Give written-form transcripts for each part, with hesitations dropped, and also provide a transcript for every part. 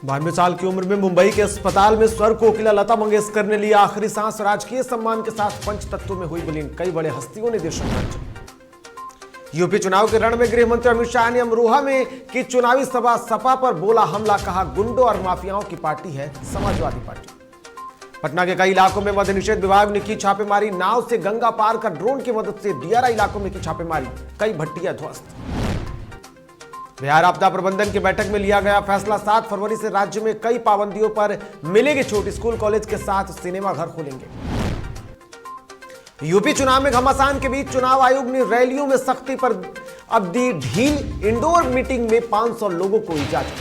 92 साल की उम्र में मुंबई के अस्पताल में स्वर कोकिला लता मंगेशकर ने लिया आखिरी सांस। राजकीय सम्मान के साथ पंचतत्व में हुई विलीन। कई बड़े हस्तियों ने दी श्रद्धांजलि। यूपी चुनाव के रण में गृह मंत्री अमित शाह ने अमरोहा में की चुनावी सभा। सपा पर बोला हमला, कहा गुंडों और माफियाओं की पार्टी है समाजवादी पार्टी। पटना के कई इलाकों में मद्य निषेध विभाग ने की छापेमारी। नाव से गंगा पार कर ड्रोन की मदद से दियारा इलाकों में की छापेमारी। कई भट्टियां ध्वस्त। बिहार आपदा प्रबंधन की बैठक में लिया गया फैसला। 7 फरवरी से राज्य में कई पाबंदियों पर मिलेगी छूट। स्कूल कॉलेज के साथ सिनेमा घर खोलेंगे। यूपी चुनाव में घमासान के बीच चुनाव आयोग ने रैलियों में सख्ती पर अब दी ढील। इंडोर मीटिंग में 500 लोगों को इजाजत।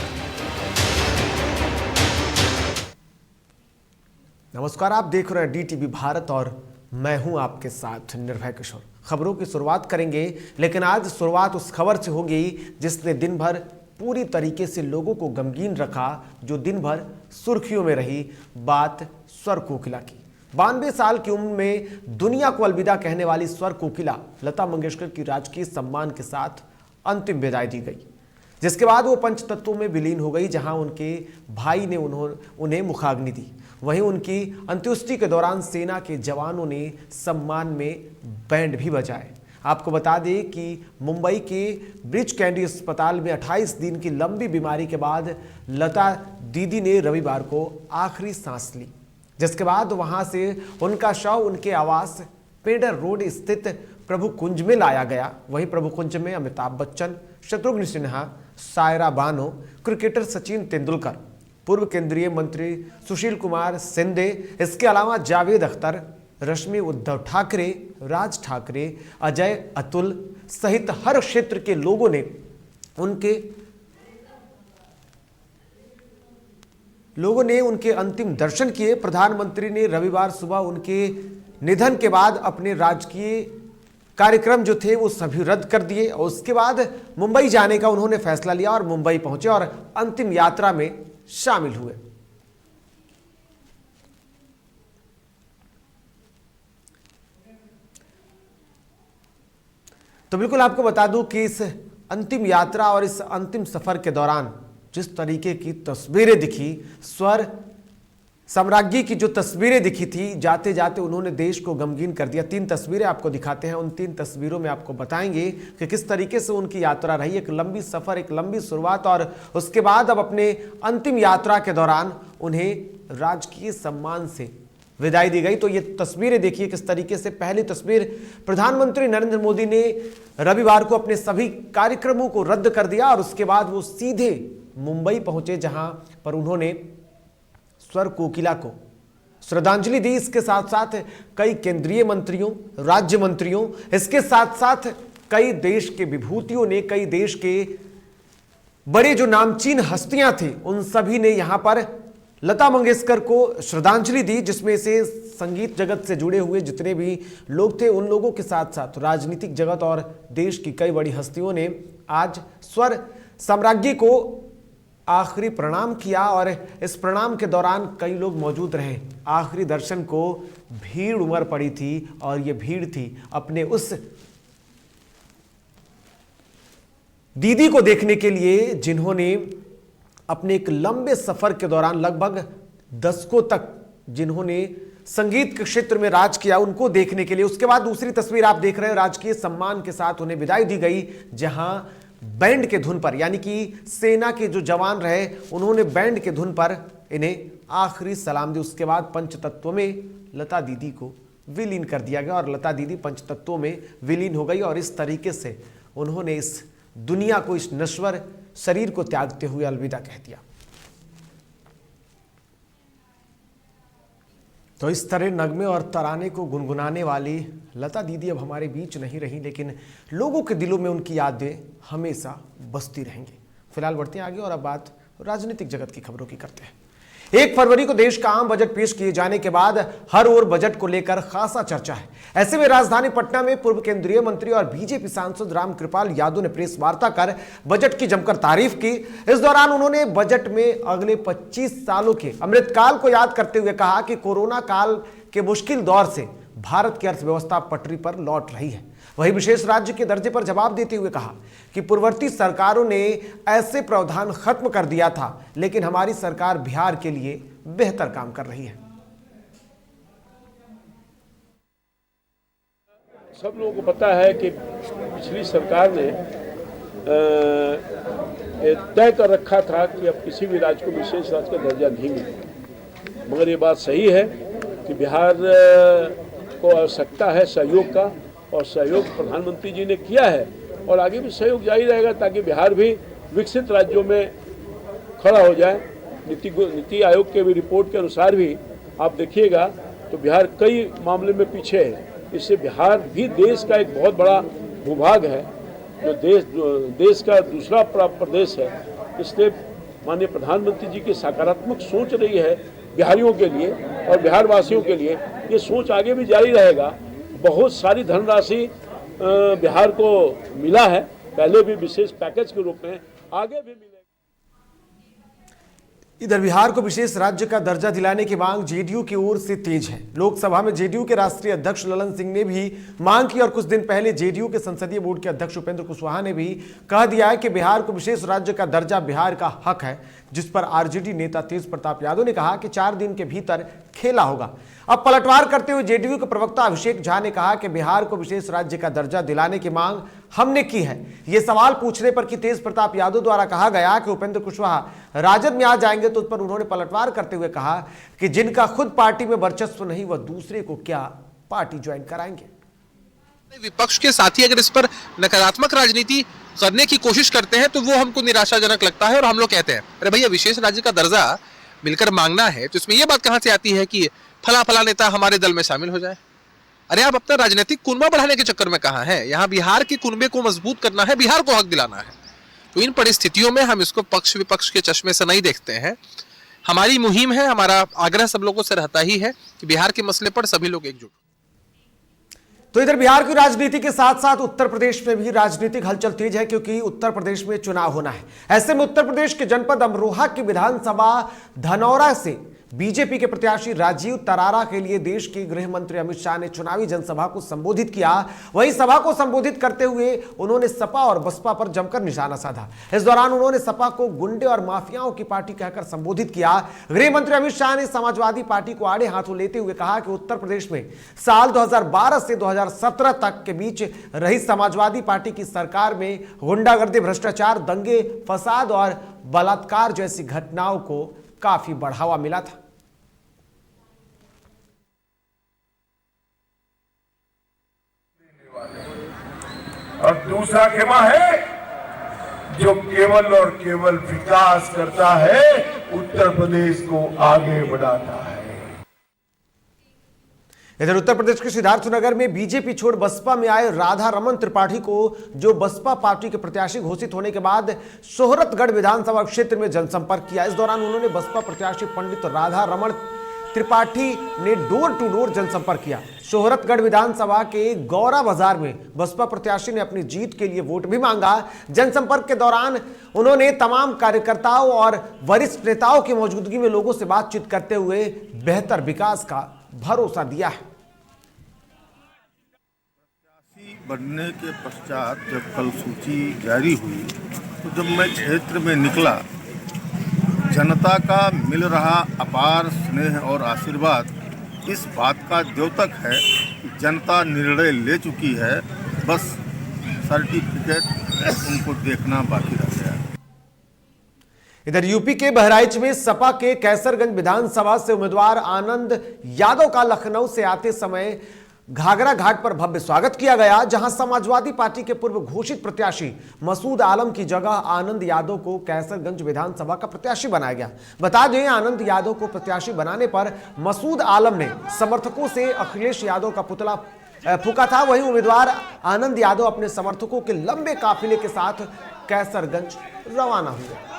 नमस्कार, आप देख रहे हैं डीटीवी भारत और मैं हूं आपके साथ निर्भय किशोर। खबरों की शुरुआत करेंगे, लेकिन आज शुरुआत उस खबर से होगी जिसने दिन भर पूरी तरीके से लोगों को गमगीन रखा, जो दिन भर सुर्खियों में रही। बात स्वर कोकिला की। 92 साल की उम्र में दुनिया को अलविदा कहने वाली स्वर कोकिला लता मंगेशकर की राजकीय सम्मान के साथ अंतिम विदाई दी गई, जिसके बाद वो पंचतत्वों में विलीन हो गई, जहां उनके भाई ने उन्हें मुखाग्नि दी। वहीं उनकी अंत्येष्टि के दौरान सेना के जवानों ने सम्मान में बैंड भी बजाए। आपको बता दें कि मुंबई के ब्रिच कैंडी अस्पताल में 28 दिन की लंबी बीमारी के बाद लता दीदी ने रविवार को आखिरी सांस ली, जिसके बाद वहां से उनका शव उनके आवास पेडर रोड स्थित प्रभु कुंज में लाया गया। वहीं प्रभु कुंज में अमिताभ बच्चन, शत्रुघ्न सिन्हा, सायरा बानो, क्रिकेटर सचिन तेंदुलकर, पूर्व केंद्रीय मंत्री सुशील कुमार शिंदे, इसके अलावा जावेद अख्तर, रश्मि उद्धव ठाकरे, राज ठाकरे, अजय, अतुल सहित हर क्षेत्र के लोगों ने उनके अंतिम दर्शन किए। प्रधानमंत्री ने रविवार सुबह उनके निधन के बाद अपने राजकीय कार्यक्रम जो थे वो सभी रद्द कर दिए और उसके बाद मुंबई जाने का उन्होंने फैसला लिया और मुंबई पहुंचे और अंतिम यात्रा में शामिल हुए। तो बिल्कुल आपको बता दूं कि इस अंतिम यात्रा और इस अंतिम सफर के दौरान जिस तरीके की तस्वीरें दिखी, स्वर साम्राज्ञी की जो तस्वीरें दिखी थी, जाते जाते उन्होंने देश को गमगीन कर दिया। 3 तस्वीरें आपको दिखाते हैं। उन 3 तस्वीरों में आपको बताएंगे कि किस तरीके से उनकी यात्रा रही। एक लंबी सफर, एक लंबी शुरुआत और उसके बाद अब अपने अंतिम यात्रा के दौरान उन्हें राजकीय सम्मान से विदाई दी गई। तो ये तस्वीरें देखिए किस तरीके से। पहली तस्वीर, प्रधानमंत्री नरेंद्र मोदी ने रविवार को अपने सभी कार्यक्रमों को रद्द कर दिया और उसके बाद वो सीधे मुंबई पहुंचे, जहां पर उन्होंने स्वर कोकिला को श्रद्धांजलि दी। इसके साथ साथ कई केंद्रीय मंत्रियों, राज्य मंत्रियों, इसके साथ साथ कई देश के विभूतियों ने, कई देश के बड़े जो नामचीन हस्तियां थी, उन सभी ने यहां पर लता मंगेशकर को श्रद्धांजलि दी, जिसमें से संगीत जगत से जुड़े हुए जितने भी लोग थे उन लोगों के साथ साथ राजनीतिक जगत और देश की कई बड़ी हस्तियों ने आज स्वर साम्राज्ञी को आखिरी प्रणाम किया और इस प्रणाम के दौरान कई लोग मौजूद रहे। आखिरी दर्शन को भीड़ उमड़ पड़ी थी और ये भीड़ थी अपने उस दीदी को देखने के लिए, जिन्होंने अपने एक लंबे सफर के दौरान लगभग दशकों तक जिन्होंने संगीत के क्षेत्र में राज किया, उनको देखने के लिए। उसके बाद दूसरी तस्वीर आप देख रहे हैं, राजकीय सम्मान के साथ उन्हें विदाई दी गई, जहां बैंड के धुन पर, यानी कि सेना के जो जवान रहे उन्होंने बैंड के धुन पर इन्हें आखिरी सलाम दी। उसके बाद पंचतत्व में लता दीदी को विलीन कर दिया गया और लता दीदी पंचतत्वों में विलीन हो गई और इस तरीके से उन्होंने इस दुनिया को, इस नश्वर शरीर को त्यागते हुए अलविदा कह दिया। तो इस तरह नगमे और तराने को गुनगुनाने वाली लता दीदी अब हमारे बीच नहीं रही, लेकिन लोगों के दिलों में उनकी यादें हमेशा बसती रहेंगी। फिलहाल बढ़ते हैं आगे और अब बात राजनीतिक जगत की खबरों की करते हैं। 1 फरवरी को देश का आम बजट पेश किए जाने के बाद हर ओर बजट को लेकर खासा चर्चा है। ऐसे में राजधानी पटना में पूर्व केंद्रीय मंत्री और बीजेपी सांसद रामकृपाल यादव ने प्रेस वार्ता कर बजट की जमकर तारीफ की। इस दौरान उन्होंने बजट में अगले 25 सालों के अमृतकाल को याद करते हुए कहा कि कोरोना काल के मुश्किल दौर से भारत की अर्थव्यवस्था पटरी पर लौट रही है। वहीं विशेष राज्य के दर्जे पर जवाब देते हुए कहा कि पूर्ववर्ती सरकारों ने ऐसे प्रावधान खत्म कर दिया था, लेकिन हमारी सरकार बिहार के लिए बेहतर काम कर रही है। सब लोगों को पता है कि पिछली सरकार ने तय कर रखा था कि अब किसी भी राज्य को विशेष राज्य का दर्जा नहीं मिलेगा, मगर ये बात सही है कि बिहार को आवश्यकता है सहयोग का, और सहयोग प्रधानमंत्री जी ने किया है और आगे भी सहयोग जारी रहेगा ताकि बिहार भी विकसित राज्यों में खड़ा हो जाए। नीति आयोग के भी रिपोर्ट के अनुसार भी आप देखिएगा तो बिहार कई मामले में पीछे है। इससे बिहार भी देश का एक बहुत बड़ा भूभाग है, जो देश का दूसरा प्रदेश है। इसलिए माननीय प्रधानमंत्री जी की सकारात्मक सोच रही है बिहारियों के लिए और बिहार वासियों के लिए। ये सोच आगे भी जारी रहेगा। बहुत सारी धनराशि बिहार को मिला है, पहले भी विशेष पैकेज के रूप में, आगे भी मिलेगा। इधर बिहार को विशेष राज्य का दर्जा दिलाने की मांग जेडीयू की ओर से तेज है। लोकसभा में जेडीयू के राष्ट्रीय अध्यक्ष ललन सिंह ने भी मांग की और कुछ दिन पहले जेडीयू के संसदीय बोर्ड के अध्यक्ष उपेंद्र कुशवाहा ने भी कह दिया है कि बिहार को विशेष राज्य का दर्जा बिहार का हक है, जिस पर आरजेडी नेता तेज प्रताप यादव ने कहा कि 4 दिन के भीतर खेला होगा। अब पलटवार करते हुए जेडीयू के प्रवक्ता अभिषेक झा ने कहा कि बिहार को विशेष राज्य का दर्जा दिलाने की मांग हमने की है। ये सवाल पूछने पर कि तेज प्रताप यादव द्वारा कहा गया कि उपेंद्र कुशवाहा राजद में आ जाएंगे, तो उस पर उन्होंने पलटवार करते हुए कहा कि जिनका खुद पार्टी में वर्चस्व नहीं, वह दूसरे को क्या पार्टी ज्वाइन कराएंगे। विपक्ष के साथी अगर इस पर नकारात्मक राजनीति करने की कोशिश करते हैं तो वो हमको निराशाजनक लगता है और हम लोग कहते हैं अरे भैया विशेष राज्य का दर्जा मिलकर मांगना है, तो इसमें यह बात कहां से आती है कि फला नेता हमारे दल में शामिल हो जाए। अरे आप अपना राजनीतिक कुनबा बढ़ाने के चक्कर में कहां हैं? यहाँ बिहार के कुनबे को मजबूत करना है, बिहार को हक दिलाना है। तो इन परिस्थितियों में हम इसको पक्ष विपक्ष के चश्मे से नहीं देखते हैं। हमारी मुहिम है, हमारा आग्रह सब लोगों से रहता ही है कि बिहार के मसले पर सभी लोग एकजुट। तो इधर बिहार की राजनीति के साथ साथ उत्तर प्रदेश में भी राजनीतिक हलचल तेज है, क्योंकि उत्तर प्रदेश में चुनाव होना है। ऐसे में उत्तर प्रदेश के जनपद अमरोहा की विधानसभा धनौरा से बीजेपी के प्रत्याशी राजीव तरारा के लिए देश के गृह मंत्री अमित शाह ने चुनावी जनसभा को संबोधित किया। वहीं सभा को संबोधित करते हुए उन्होंने सपा और बसपा पर जमकर निशाना साधा। इस दौरान उन्होंने सपा को गुंडे और माफियाओं की पार्टी कहकर संबोधित किया। गृह मंत्री अमित शाह ने समाजवादी पार्टी को आड़े हाथों लेते हुए कहा कि उत्तर प्रदेश में साल 2012 से 2017 तक के बीच रही समाजवादी पार्टी की सरकार में गुंडागर्दी, भ्रष्टाचार, दंगे, फसाद और बलात्कार जैसी घटनाओं को काफी बढ़ावा मिला था। और दूसरा खेमा है जो केवल और केवल विकास करता है, उत्तर प्रदेश को आगे बढ़ाता है। इधर उत्तर प्रदेश के सिद्धार्थनगर में बीजेपी छोड़ बसपा में आए राधा रमन त्रिपाठी को, जो बसपा पार्टी के प्रत्याशी घोषित होने के बाद शोहरतगढ़ विधानसभा क्षेत्र में जनसंपर्क किया। इस दौरान उन्होंने बसपा प्रत्याशी पंडित राधा रमन त्रिपाठी ने डोर टू डोर जनसंपर्क किया। शोहरतगढ़ विधानसभा के गौरा बाजार में बसपा प्रत्याशी ने अपनी जीत के लिए वोट भी मांगा। जनसंपर्क के दौरान उन्होंने तमाम कार्यकर्ताओं और वरिष्ठ नेताओं की मौजूदगी में लोगों से बातचीत करते हुए बेहतर विकास का भरोसा दिया है। बनने के पश्चात जब कल सूची जारी हुई तो जब मैं क्षेत्र में निकला, जनता का मिल रहा अपार स्नेह और आशीर्वाद इस बात का द्योतक है कि जनता निर्णय ले चुकी है, बस सर्टिफिकेट उनको देखना बाकी रह गया। इधर यूपी के बहराइच में सपा के कैसरगंज विधानसभा से उम्मीदवार आनंद यादव का लखनऊ से आते समय घाघरा घाट पर भव्य स्वागत किया गया, जहां समाजवादी पार्टी के पूर्व घोषित प्रत्याशी मसूद आलम की जगह आनंद यादव को कैसरगंज विधानसभा का प्रत्याशी बनाया गया। बता दें, आनंद यादव को प्रत्याशी बनाने पर मसूद आलम ने समर्थकों से अखिलेश यादव का पुतला फूका था। वहीं उम्मीदवार आनंद यादव अपने समर्थकों के लंबे काफिले के साथ कैसरगंज रवाना हुए।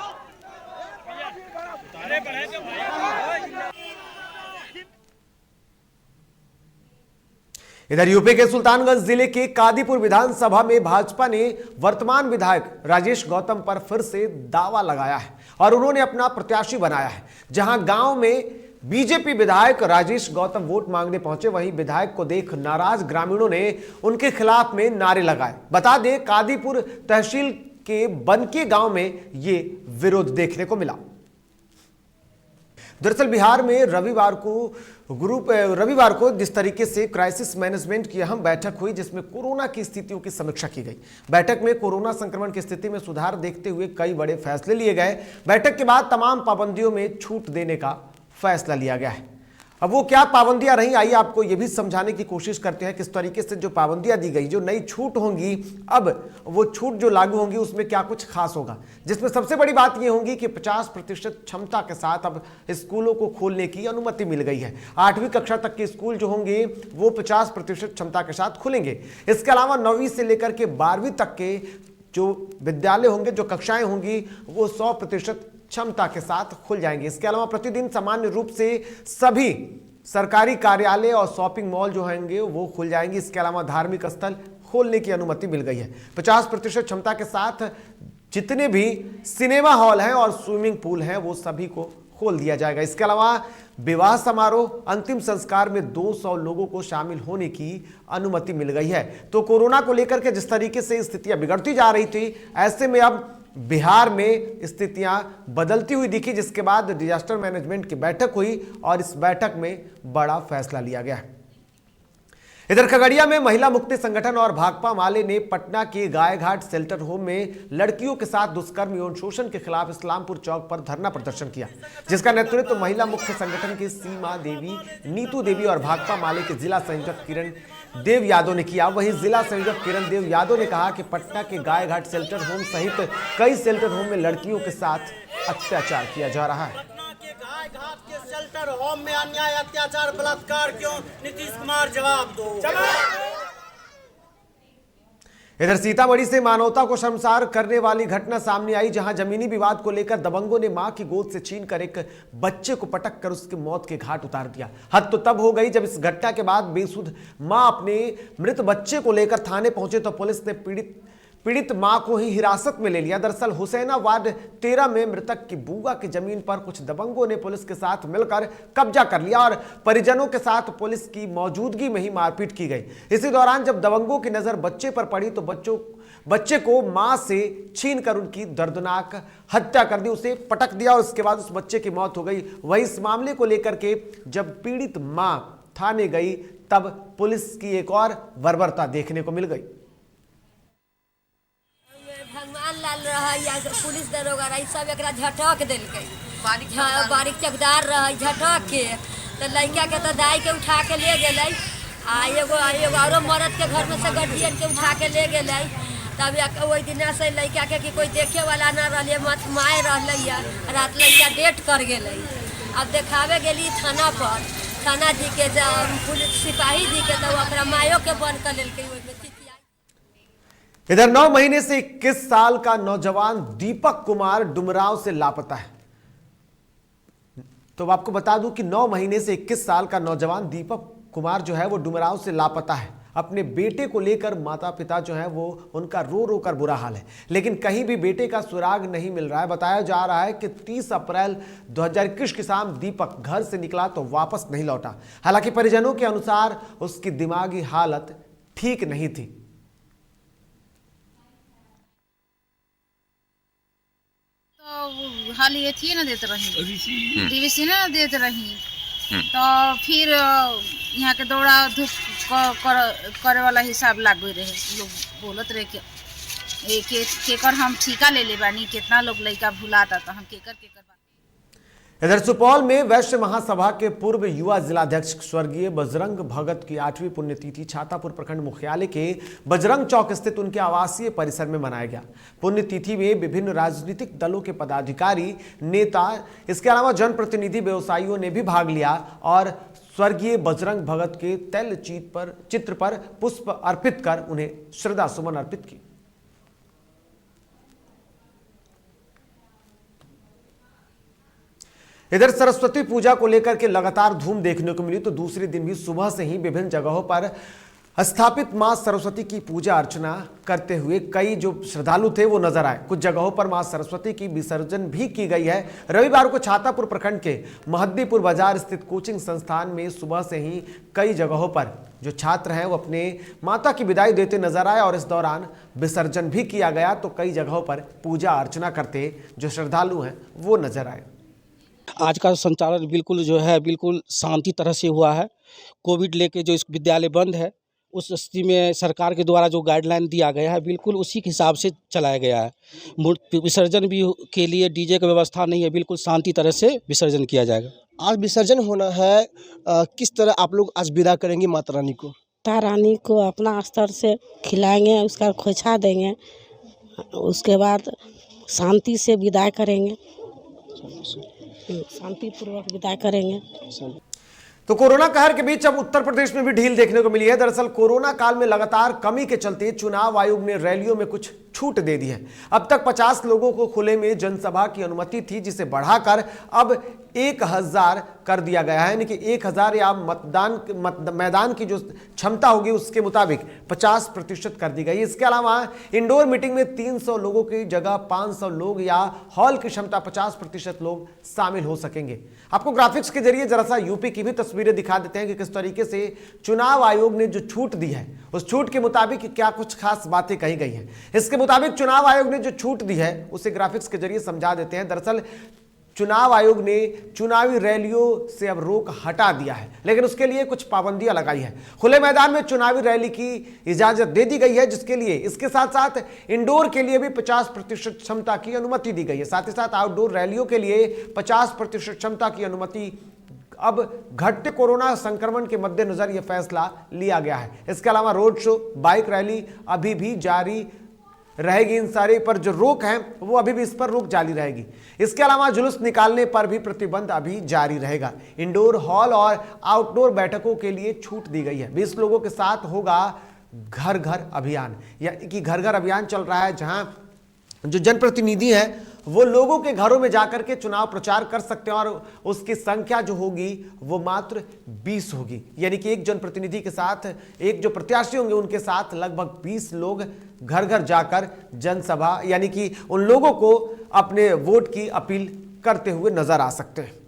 इधर यूपी के सुल्तानगंज जिले के कादीपुर विधानसभा में भाजपा ने वर्तमान विधायक राजेश गौतम पर फिर से दावा लगाया है और उन्होंने अपना प्रत्याशी बनाया है। जहां गांव में बीजेपी विधायक राजेश गौतम वोट मांगने पहुंचे, वहीं विधायक को देख नाराज ग्रामीणों ने उनके खिलाफ में नारे लगाए। बता दें, कादीपुर तहसील के बनके गांव में ये विरोध देखने को मिला। दरअसल बिहार में रविवार को जिस तरीके से क्राइसिस मैनेजमेंट की अहम बैठक हुई, जिसमें कोरोना की स्थितियों की समीक्षा की गई। बैठक में कोरोना संक्रमण की स्थिति में सुधार देखते हुए कई बड़े फैसले लिए गए। बैठक के बाद तमाम पाबंदियों में छूट देने का फैसला लिया गया है। अब वो क्या पाबंदियां रही, आइए आपको ये भी समझाने की कोशिश करते हैं किस तरीके से जो पाबंदियां दी गई, जो नई छूट होंगी, अब वो छूट जो लागू होंगी उसमें क्या कुछ खास होगा। जिसमें सबसे बड़ी बात ये होगी कि 50% क्षमता के साथ अब स्कूलों को खोलने की अनुमति मिल गई है। 8वीं कक्षा तक के स्कूल जो होंगे वो 50% क्षमता के साथ खुलेंगे। इसके अलावा 9वीं से लेकर के 12वीं तक के जो विद्यालय होंगे, जो कक्षाएं होंगी, वो 100% क्षमता के साथ खुल जाएंगे। इसके अलावा प्रतिदिन सामान्य रूप से सभी सरकारी कार्यालय और शॉपिंग मॉल जो होंगे वो खुल जाएंगे। इसके अलावा धार्मिक स्थल खोलने की अनुमति मिल गई है। 50% क्षमता के साथ जितने भी सिनेमा हॉल हैं और स्विमिंग पूल हैं वो सभी को खोल दिया जाएगा। इसके अलावा विवाह समारोह, अंतिम संस्कार में 200 लोगों को शामिल होने की अनुमति मिल गई है। तो कोरोना को लेकर के जिस तरीके से स्थितियां बिगड़ती जा रही थी, ऐसे में अब बिहार में स्थितियां बदलती हुई दिखी, जिसके बाद डिजास्टर मैनेजमेंट की बैठक हुई और इस बैठक में बड़ा फैसला लिया गया। इधर खगड़िया में महिला मुक्ति संगठन और भाकपा माले ने पटना के गायघाट शेल्टर होम में लड़कियों के साथ दुष्कर्म एवं शोषण के खिलाफ इस्लामपुर चौक पर धरना प्रदर्शन किया, जिसका नेतृत्व महिला मुक्ति संगठन की सीमा देवी, नीतू देवी और भाकपा माले के जिला संयोजक किरण देव यादव ने किया। वहीं जिला संयोजक किरण देव यादव ने कहा कि पटना के गायघाट शेल्टर होम सहित कई शेल्टर होम में लड़कियों के साथ अत्याचार किया जा रहा है। गायघाट के शेल्टर होम में अन्याय, अत्याचार, बलात्कार क्यों? नीतीश कुमार जवाब दो। इधर सीतामढ़ी से मानवता को शर्मसार करने वाली घटना सामने आई, जहां जमीनी विवाद को लेकर दबंगों ने मां की गोद से छीनकर एक बच्चे को पटक कर उसकी मौत के घाट उतार दिया। हद तो तब हो गई जब इस घटना के बाद बेसुध मां अपने मृत बच्चे को लेकर थाने पहुंचे तो पुलिस ने पीड़ित मां को ही हिरासत में ले लिया। दरअसल हुसैना वार्ड 13 में मृतक की बुआ की जमीन पर कुछ दबंगों ने पुलिस के साथ मिलकर कब्जा कर लिया और परिजनों के साथ पुलिस की मौजूदगी में ही मारपीट की गई। इसी दौरान जब दबंगों की नजर बच्चे पर पड़ी तो बच्चे को मां से छीनकर उनकी दर्दनाक हत्या कर दी, उसे पटक दिया और उसके बाद उस बच्चे की मौत हो गई। वहीं इस मामले को लेकर के जब पीड़ित मां थाने गई तब पुलिस की एक और बर्बरता देखने को मिल गई। भगवान लाल रहा या पुलिस दरोगा रही, सब एक झटक दिलके, बारीक चकदार रहा, झटक के तो लड़का के तो दाई के उठा के ले गए। एगो औरो मर्द के घर में से गार्जियन के उठा के ले गए। तब वही दिन से लड़का के कि कोई देखे वाला ना रही, मत माए रही, रात लड़का डेट कर गए। अब देखावे गई थाना पर, थाना जी के पुलिस सिपाही जी के तो मायो के बंद कर ले। इधर 9 महीने से 21 साल का नौजवान दीपक कुमार डुमरांव से लापता है। तो आपको बता दूं कि 9 महीने से 21 साल का नौजवान दीपक कुमार जो है वो डुमरांव से लापता है। अपने बेटे को लेकर माता पिता जो है वो उनका रो रो कर बुरा हाल है, लेकिन कहीं भी बेटे का सुराग नहीं मिल रहा है। बताया जा रहा है कि 30 अप्रैल 2021 की शाम दीपक घर से निकला तो वापस नहीं लौटा। हालांकि परिजनों के अनुसार उसकी दिमागी हालत ठीक नहीं थी। हाल ये थी ना देते रही, डीवीसी ना देते रही, तो फिर यहाँ के दौड़ा धूप करे वाला हिसाब लागू रहे। लोग बोलत रहे कि केकर हम ठीका ले ले बानी, कितना लोग लड़का भुलाता तो हम केकर इधर सुपौल में वैश्य महासभा के पूर्व युवा जिलाध्यक्ष स्वर्गीय बजरंग भगत की 8वीं पुण्यतिथि छातापुर प्रखंड मुख्यालय के बजरंग चौक स्थित उनके आवासीय परिसर में मनाया गया। पुण्यतिथि में विभिन्न राजनीतिक दलों के पदाधिकारी, नेता, इसके अलावा जनप्रतिनिधि, व्यवसायियों ने भी भाग लिया और स्वर्गीय बजरंग भगत के तैल चित्र पर पुष्प अर्पित कर उन्हें श्रद्धा सुमन अर्पित की। इधर सरस्वती पूजा को लेकर के लगातार धूम देखने को मिली, तो दूसरे दिन भी सुबह से ही विभिन्न जगहों पर स्थापित मां सरस्वती की पूजा अर्चना करते हुए कई जो श्रद्धालु थे वो नजर आए। कुछ जगहों पर मां सरस्वती की विसर्जन भी की गई है। रविवार को छातापुर प्रखंड के महद्दीपुर बाजार स्थित कोचिंग संस्थान में सुबह से ही कई जगहों पर जो छात्र हैं वो अपने माता की विदाई देते नजर आए और इस दौरान विसर्जन भी किया गया, तो कई जगहों पर पूजा अर्चना करते जो श्रद्धालु हैं वो नजर आए। आज का संचालन बिल्कुल जो है बिल्कुल शांति तरह से हुआ है। कोविड लेके जो इस विद्यालय बंद है उस स्थिति में सरकार के द्वारा जो गाइडलाइन दिया गया है बिल्कुल उसी के हिसाब से चलाया गया है। विसर्जन भी के लिए डीजे की व्यवस्था नहीं है, बिल्कुल शांति तरह से विसर्जन किया जाएगा। आज विसर्जन होना है, किस तरह आप लोग आज विदा करेंगे माता रानी को? माता रानी को अपना स्तर से खिलाएंगे, उसका खोइछा देंगे, उसके बाद शांति से विदाई करेंगे, शांतिपूर्वक विदाई करेंगे। तो कोरोना कहर के बीच अब उत्तर प्रदेश में भी ढील देखने को मिली है। दरअसल कोरोना काल में लगातार कमी के चलते चुनाव आयोग ने रैलियों में कुछ छूट दे दी है। अब तक 50 लोगों को खुले में जनसभा की अनुमति थी, जिसे बढ़ाकर अब 1000 कर दिया गया है। यानी कि 1000 या मैदान की जो क्षमता होगी उसके मुताबिक 50% कर दी गई। इसके अलावा इंडोर मीटिंग में 300 लोगों की जगह 500 लोग या हॉल की क्षमता 50% लोग शामिल हो सकेंगे। आपको ग्राफिक्स के जरिए जरा सा यूपी की भी तस्वीरें दिखा देते हैं कि किस तरीके से चुनाव आयोग ने जो छूट दी है उस छूट के मुताबिक क्या कुछ खास बातें कही गई हैं। इसके मुताबिक चुनाव आयोग ने जो छूट दी है उसे ग्राफिक्स के जरिए समझा देते हैं। दरअसल चुनाव आयोग ने चुनावी रैलियों से अब रोक हटा दिया है, लेकिन उसके लिए कुछ पाबंदियां लगाई है। खुले मैदान में चुनावी रैली की इजाजत दे दी गई है, जिसके लिए इसके साथ साथ इंडोर के लिए भी 50% क्षमता की अनुमति दी गई है। साथ ही साथ आउटडोर रैलियों के लिए 50% क्षमता की अनुमति अब घटते कोरोना संक्रमण के मद्देनजर यह फैसला लिया गया है। इसके अलावा रोड शो, बाइक रैली अभी भी जारी रहेगी। इन सारे पर जो रोक है वो अभी भी इस पर रोक जारी रहेगी। इसके अलावा जुलूस निकालने पर भी प्रतिबंध अभी जारी रहेगा। इंडोर हॉल और आउटडोर बैठकों के लिए छूट दी गई है। 20 लोगों के साथ होगा घर घर अभियान, यानी कि घर घर अभियान चल रहा है, जहां जो जनप्रतिनिधि हैं वो लोगों के घरों में जाकर के चुनाव प्रचार कर सकते हैं और उसकी संख्या जो होगी वो मात्र 20 होगी। यानी कि एक जनप्रतिनिधि के साथ, एक जो प्रत्याशी होंगे उनके साथ लगभग 20 लोग घर घर जाकर जनसभा यानी कि उन लोगों को अपने वोट की अपील करते हुए नजर आ सकते हैं।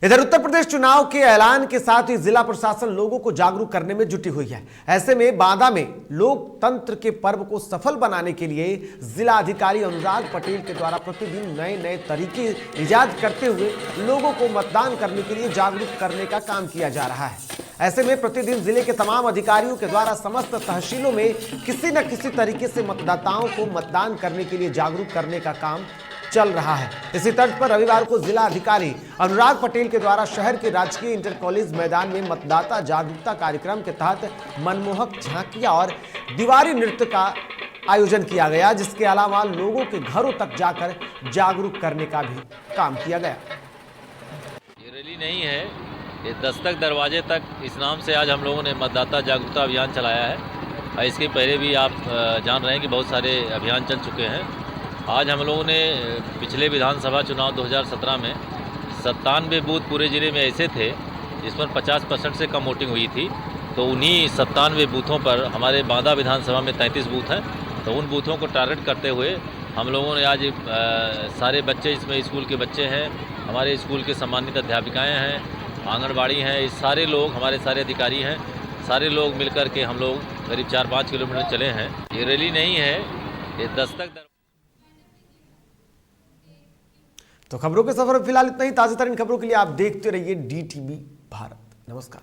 इधर उत्तर प्रदेश चुनाव के ऐलान के साथ ही जिला प्रशासन लोगों को जागरूक करने में जुटी हुई है। ऐसे में बांदा में लोकतंत्र के पर्व को सफल बनाने के लिए जिला अधिकारी अनुराग पटेल के द्वारा प्रतिदिन नए नए तरीके इजाद करते हुए लोगों को मतदान करने के लिए जागरूक करने का काम किया जा रहा है। ऐसे में प्रतिदिन जिले के तमाम अधिकारियों के द्वारा समस्त तहसीलों में किसी न किसी तरीके से मतदाताओं को मतदान करने के लिए जागरूक करने का काम चल रहा है। इसी तर्ज पर रविवार को जिला अधिकारी अनुराग पटेल के द्वारा शहर के राजकीय इंटर कॉलेज मैदान में मतदाता जागरूकता कार्यक्रम के तहत मनमोहक झांकियां और दीवारी नृत्य का आयोजन किया गया, जिसके अलावा लोगों के घरों तक जाकर जागरूक करने का भी काम किया गया। ये रैली नहीं है, ये दस्तक दरवाजे तक, इस नाम से आज हम लोगों ने मतदाता जागरूकता अभियान चलाया है। इसके पहले भी आप जान रहे हैं कि बहुत सारे अभियान चल चुके हैं। आज हम लोगों ने पिछले विधानसभा चुनाव 2017 में 97 बूथ पूरे ज़िले में ऐसे थे जिस पर 50% से कम वोटिंग हुई थी, तो उन्हीं 97 बूथों पर हमारे बांदा विधानसभा में 33 बूथ हैं, तो उन बूथों को टारगेट करते हुए हम लोगों ने आज सारे बच्चे, इसमें स्कूल के बच्चे हैं, हमारे स्कूल के सम्मानित अध्यापिकाएँ हैं, आंगनबाड़ी हैं, ये सारे लोग, हमारे सारे अधिकारी हैं, सारे लोग मिलकर के हम लोग करीब 4-5 किलोमीटर चले हैं। ये रैली नहीं है, ये दस्तक। तो खबरों के सफर फिलहाल इतना ही। ताजा तरीन खबरों के लिए आप देखते रहिए DTV भारत। नमस्कार।